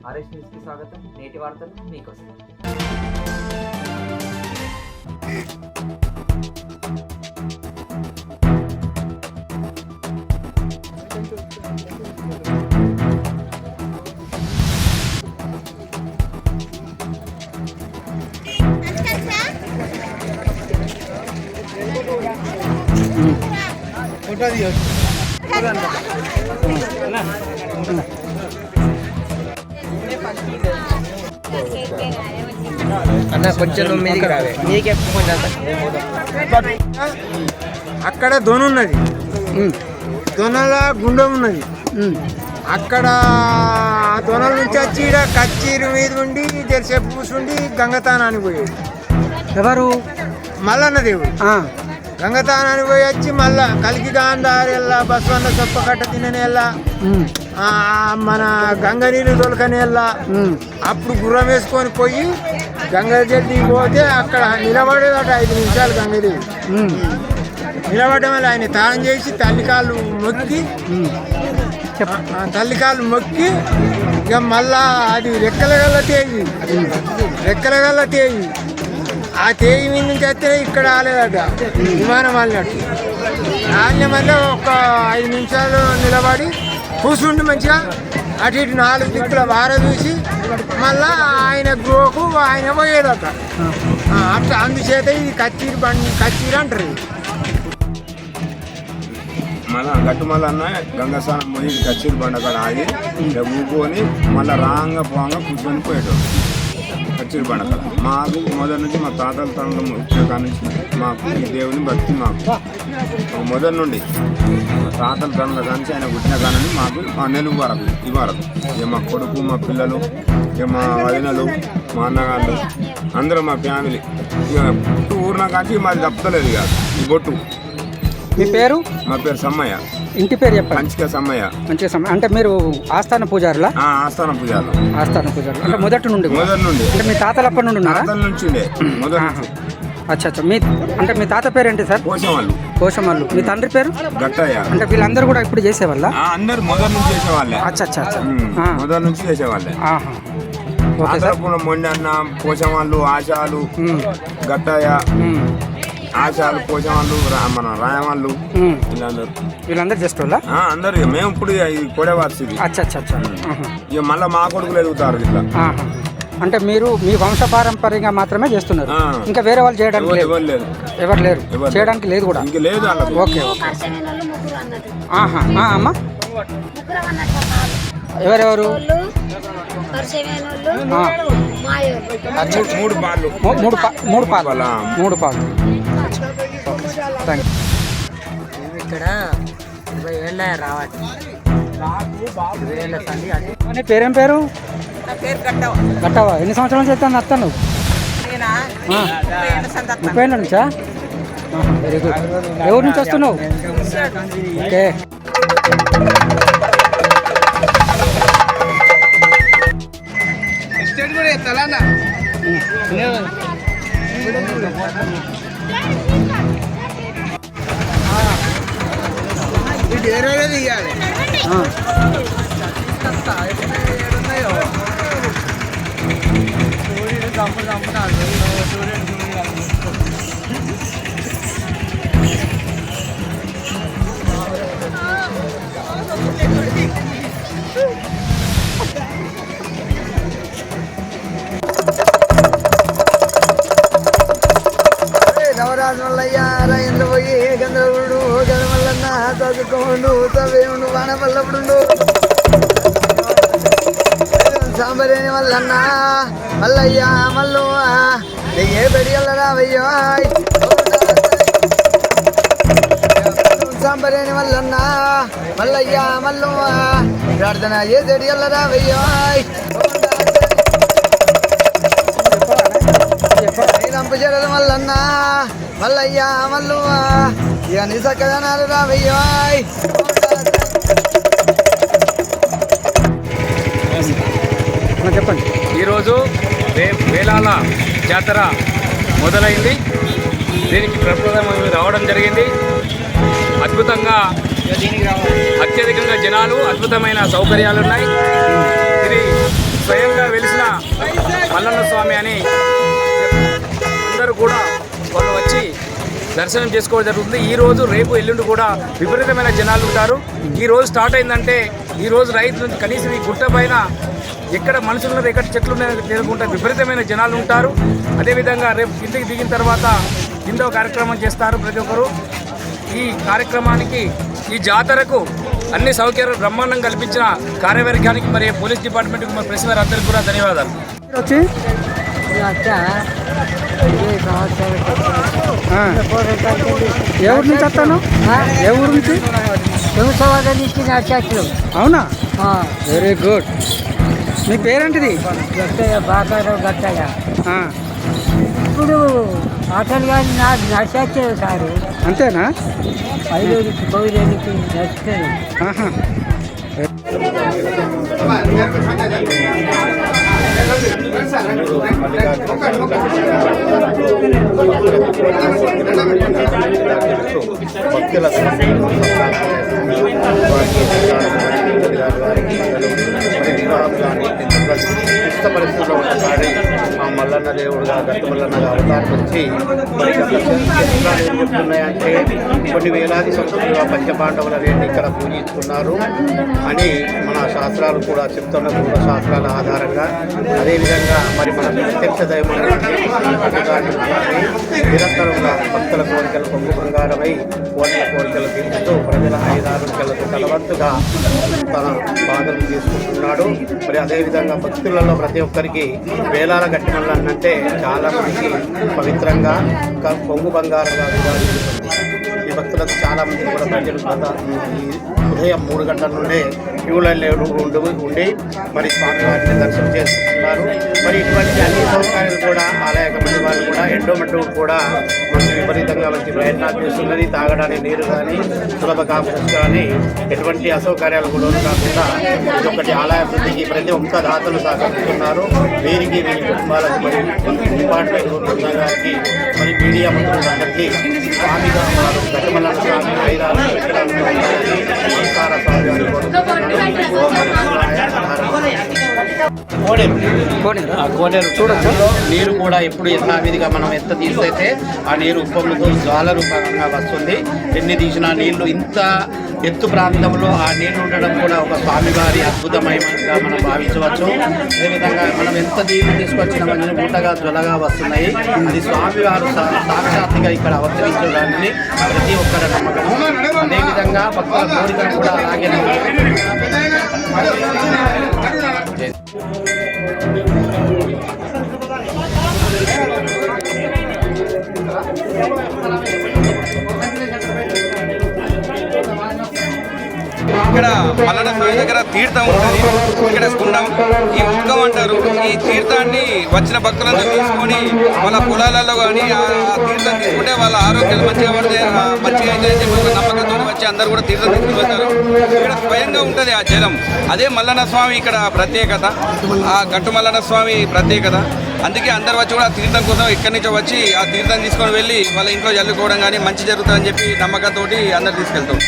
RS న్యూస్కి స్వాగతం. నేటి వార్తలు మీకోసం. అన్న కొంచెం మీదికి రావే, మీకే కొంచెం. అక్కడ దొన ఉన్నది, దొనల గుండం ఉన్నది. అక్కడ దొనల నుంచి వచ్చి ఈడ కచ్చీరు మీద ఉండి జరసేపు కూర్చుండి గంగతానానికి పోయేది. ఎవరు? మల్లన్న దేవుడు గంగతానానికి పోయి వచ్చి మళ్ళా కలికి గాంధారి వెళ్ళా, బస్వన్న సొప్ప కట్ట తినని వెళ్ళా, మన గంగ నీళ్ళు దొలకని వెళ్ళా. అప్పుడు గుర్రం వేసుకొని పోయి గంగ జల్ది పోతే అక్కడ నిలబడేదట 5 నిమిషాలు. గంగదేవి నిలబడడం వల్ల ఆయన తాళం చేసి తల్లికాళ్ళు మొక్కి ఇక మళ్ళా అది రెక్కలగల్ల తేయి ఆ తేయి మీద నుంచి వస్తే ఇక్కడ రాలేదట, విమానం వాళ్ళినట్టు. ఆజ్ఞ మళ్ళీ ఒక 5 నిమిషాలు నిలబడి కూర్చుండి మంచిగా అటు ఇటు 4 దిక్కుల వార చూసి మళ్ళా ఆయన గోకు ఆయన పోయేదట. అట్లా అందుచేత ఇది కచ్చీరు అంటారు. మళ్ళా గట్టు మళ్ళీ అన్న గంగా స్నానం పోయి కచ్చీరు బండ కాడ ఆగి ఊకొని మళ్ళీ రాంగా పోంగా కూర్చొని పోయేటోడు కచ్చీరు బండ కాడ. మాకు మొదటి నుంచి మా తాతల తరంలో వచ్చే కాడ నుంచి మాకు ఈ దేవుని భక్తి మాకు మొదటి నుండి తాతల తరంలో కానీ ఆయన పుట్టిన కానీ మాకు మా నెలుగు వరకు ఈ వరకు ఇక మా కొడుకు, మా పిల్లలు, ఇక మా వదినలు, మా అన్నగాళ్ళు అందరూ మా ఫ్యామిలీ ఇక ఊరిన కానీ మాది తప్పలేదు. ఇక ఈ బొట్టు. మీ పేరు? మా పేరు సమ్మయ్య. ఇంటి పేరు చెప్పండి. మంచిగా సమ్మయ్య. మంచిగా సమ్మయ్య అంటే మీరు ఆస్థాన పూజారులా? ఆస్థాన పూజారులు. ఆస్థాన పూజారులు అంటే మొదటి నుండి అంటే మీ తాతలు అప్పటి నుండి ఉన్నారా? తాతల నుంచి ఉండే మొదటి. అచ్చా మీ తాత పేరు ఏంటి సార్? కోశమల్లు. మీ తండ్రి పేరు? గట్టయ్య. అంటే వీళ్ళందరూ కూడా ఇప్పుడు చేసేవాళ్ళ? అందరు మొదటి నుంచి చేసేవాళ్ళే. అచ్చా మొదటి నుంచి చేసేవాళ్ళే. మొండి అన్న, పోషవాళ్ళు, ఆశాలు, గట్టయ్య, ఆశాలు, పోషవాళ్ళు, మన రాయవాళ్ళు వీళ్ళందరూ చేస్తూ అందరు. మేము ఇప్పుడు కొడేవార్సింది. అచ్చా ఇక మళ్ళీ మా కొడుకులు ఎదుగుతారు ఇట్లా. అంటే మీరు మీ వంశ పారంపర్యంగా మాత్రమే చేస్తున్నారు, ఇంకా వేరే వాళ్ళు చేయడానికి ఎవరు లేరు, చేయడానికి లేదు కూడా. ఓకే. అమ్మా ఎవరెవరు? మూడు పాలు. ఇక్కడ 20 ఏళ్ళ రావాలి. పేరేం పేరు? కట్టవా. ఎన్ని సంవత్సరాలు చేస్తాను అత్తను? 30 ఏళ్ళ నుంచా? Very good. ఎవరి నుంచి వస్తున్నావు? ఓకే. నవరాజు మల్లయ్య రాయింద్ర పోయి గంధర్వుడు గదమల్లన్న చదువుకోండు చవేవుడు వానపల్లపుడు సాంబరేని వల్లన్న మల్లయ్య మల్లు ఏ బడియల్ల రావయ్యో. సాంబరేని వల్లన్న మల్లయ్య మల్లు ప్రార్థన ఏ చెడియల్ల రావయ్యో. రంపజడల మల్లన్న మల్లయ్య మల్లు ఇక నీ సక్కదనాలు రావయ్యో. చెప్పండి. ఈరోజు వేలాల జాతర మొదలైంది. దీనికి ప్రప్రథమం రావడం జరిగింది. అద్భుతంగా అత్యధికంగా జనాలు, అద్భుతమైన సౌకర్యాలు ఉన్నాయి. ఇది స్వయం స్వామి అని అందరూ కూడా వాళ్ళు వచ్చి దర్శనం చేసుకోవడం జరుగుతుంది. ఈరోజు రేపు ఎల్లుండి కూడా విపరీతమైన జనాలు ఉంటారు. ఈరోజు స్టార్ట్ అయిందంటే ఈరోజు రైతులు కనీసం ఈ గుట్ట పైన ఎక్కడ మనుషులు ఉన్నారు, ఎక్కడ చెట్లు తిరుగుంటే విపరీతమైన జనాలు ఉంటారు. అదేవిధంగా రేపు కిందకి దిగిన తర్వాత కింద కార్యక్రమం చేస్తారు ప్రతి ఒక్కరు. ఈ కార్యక్రమానికి ఈ జాతరకు అన్ని సౌకర్యాలు బ్రహ్మాండం కల్పించిన కార్యవర్గానికి మరి పోలీస్ డిపార్ట్మెంట్కి మరి ప్రెస్ వారి అందరికీ కూడా ధన్యవాదాలు. వచ్చి ఏ ఊరు నుంచి వస్తాను? ఏ ఊరు నుంచి? అవునా, వెరీ గుడ్. మీ పేరేంటిది? బాకారావు గట్టయ్య. ఇప్పుడు అతను కానీ నాకు నడిచొచ్చేది సారు. అంతేనా? 5 రోజులకి 10 రోజులకి నడుస్తుంది. క్లిష్ట పరిస్థితుల్లో ఉన్నసారి మా మల్లన్న దేవుడుగా గట్టు మల్లన్నగా అవతారం వచ్చి మరి చరిత్రలు ఏం చెప్తున్నాయంటే కొన్ని వేలాది సంవత్సరాలుగా పంచపాండవుల రేణి ఇక్కడ పూజించుకున్నారు అని మన శాస్త్రాలు కూడా చెప్తున్న పూర్వ శాస్త్రాల ఆధారంగా. అదేవిధంగా మరి మన ప్రత్యక్ష దైవం నిరంతరంగా భక్తుల కోరికలు పొంగు బంగారమై కోరికల కోరికలు తీర్చుతూ ప్రజల ఆయుధారోగ్యాలకు తలవంతుగా తన బాధలు తీసుకుంటున్నాడు. మరి అదేవిధంగా భక్తులలో ప్రతి ఒక్కరికి వేలాల గట్టి మల్లన్నంటే చాలా మందికి పవిత్రంగా పొంగు బంగారంగా విరాజిల్లుతుంది. ఈ భక్తులకు చాలా మంది కూడా ప్రజలు ఉదయం 3 గంటల నుండే క్యూలైన్లో ఉండి మరి స్వామివారిని దర్శనం చేసుకుంటున్నారు. మరి ఇటువంటి అన్ని సౌకర్యాలు కూడా ఆలయ కమిటీ వాళ్ళు కూడా ఎండోమెంట్ కూడా మంచి విపరీతంగా మంచి ప్రయత్నాలు చేస్తున్నది. తాగడానికి నీరు కానీ సులభ కాంప్లెక్స్ కానీ ఎటువంటి అసౌకర్యాలు కూడా కాకుండా ఇదొకటి ఆలయ అభివృద్ధికి ప్రతి ఒక్క దాతలు సహకరిస్తున్నారు. వీరికి వీరి కుటుంబాలకు మరి డిపార్ట్మెంట్ బృందానికి మరి మీడియా మంత్రులందరికీ స్వామిగా ఉన్నారు గట్టమల్లన్న స్వామి ఐదారు నమస్కార స్వామి గారు కోనేరు చూడొచ్చు. నీరు కూడా ఎప్పుడు యథావిధిగా మనం ఎంత తీసైతే ఆ నీరు ఉప్పములతో జ్వాల రూపంగా వస్తుంది. ఎన్ని తీసినా నీళ్లు ఇంత ఎత్తు ప్రాంతంలో ఆ నీళ్లు ఉండడం కూడా ఒక స్వామివారి అద్భుతమైనగా మనం భావించవచ్చు. అదేవిధంగా మనం ఎంత నీళ్లు తీసుకొచ్చిన మందిని మూటగా జ్వలగా వస్తున్నాయి. అది స్వామివారు సాక్షాత్తుగా ఇక్కడ అవతరించడాన్ని ప్రతి ఒక్కరి నమ్మకం. అదేవిధంగా భక్తుల కోరికలు కూడా అలాగే ఇక్కడ మల్లన్న స్వామి దగ్గర తీర్థం ఉంటుంది. ఇక్కడ గుండం ఈ ఉద్గం అంటారు. ఈ తీర్థాన్ని వచ్చిన భక్తులందరూ తీసుకొని వాళ్ళ పొలాలలో కానీ ఆ తీర్థం తీసుకుంటే వాళ్ళ ఆరోగ్యాలు మంచిగా పడితే మంచిగా అయితే అని చెప్పి ఒక నమ్మకంతో వచ్చి అందరూ కూడా తీర్థం తీసుకుని వెళ్తారు. ఇక్కడ స్వయంగా ఉంటుంది ఆ జలం. అదే మల్లన్న స్వామి ఇక్కడ ప్రత్యేకత, ఆ గట్టు మల్లన్న స్వామి ప్రత్యేకత. అందుకే అందరు వచ్చి కూడా తీర్థం కోసం ఇక్కడి నుంచి వచ్చి ఆ తీర్థం తీసుకొని వెళ్ళి వాళ్ళ ఇంట్లో చల్లుకోవడం కానీ మంచి జరుగుతుందని చెప్పి నమ్మకంతో అందరు తీసుకెళ్తాం.